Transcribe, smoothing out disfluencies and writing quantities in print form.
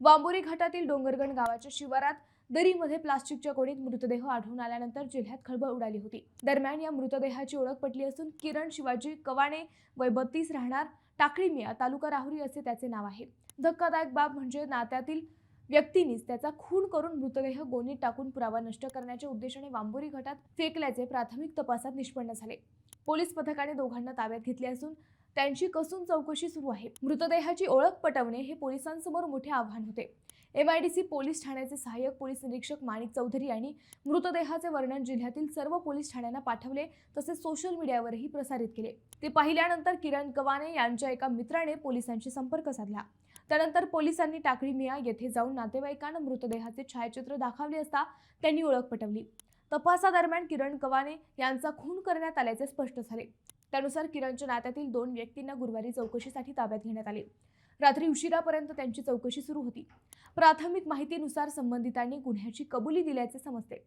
वांबोरी घाटातील डोंगरगण गावाच्या शिवारात दरीमध्ये प्लास्टिकच्या गोणीत मृतदेह आढळून आल्यानंतर जिल्ह्यात खळबळ उडाली होती। दरम्यान या मृतदेहाची ओळख पटली असून किरण शिवाजी कवाणे वय 32 राहणार टाकळीमिया तालुका राहुरी असे त्याचे नाव आहे। धक्कादायक बाब म्हणजे नात्यातील व्यक्तींनीच त्याचा खून करून मृतदेह गोणीत टाकून पुरावा नष्ट करण्याच्या उद्देशाने वांबोरी घाटात फेकल्याचे प्राथमिक तपासात निष्पन्न झाले। पोलीस पथकाने दोघांना ताब्यात घेतले असून त्यांची कसून चौकशी सुरू आहे। मृतदेहाची ओळख पटवणे हे पोलिसांसमोर मोठे आव्हान होते। MIDC पोलीस ठाण्याचे सहाय्यक पोलीस निरीक्षक माणिक चौधरी यांनी मृतदेहाचे वर्णन जिल्ह्यातील सर्व पोलीस ठाण्यांना पाठवले, तसेच सोशल मीडियावरही प्रसारित केले। ते पाहिल्यानंतर किरण कवाने यांच्या एका मित्राने पोलिसांशी संपर्क साधला। त्यानंतर पोलिसांनी टाकळीमिया येथे जाऊन नातेवाईकांना मृतदेहाचे छायाचित्र दाखवले असता त्यांनी ओळख पटवली। तपासादरम्यान किरण कवाने यांचा खून करण्यात आल्याचे स्पष्ट झाले। त्यानुसार किरणच्या नात्यातील 2 व्यक्तींना गुरुवारी चौकशीसाठी ताब्यात घेण्यात आले। रात्री उशिरापर्यंत त्यांची चौकशी सुरू होती। प्राथमिक माहितीनुसार संबंधितांनी गुन्ह्याची कबुली दिल्याचे समजते।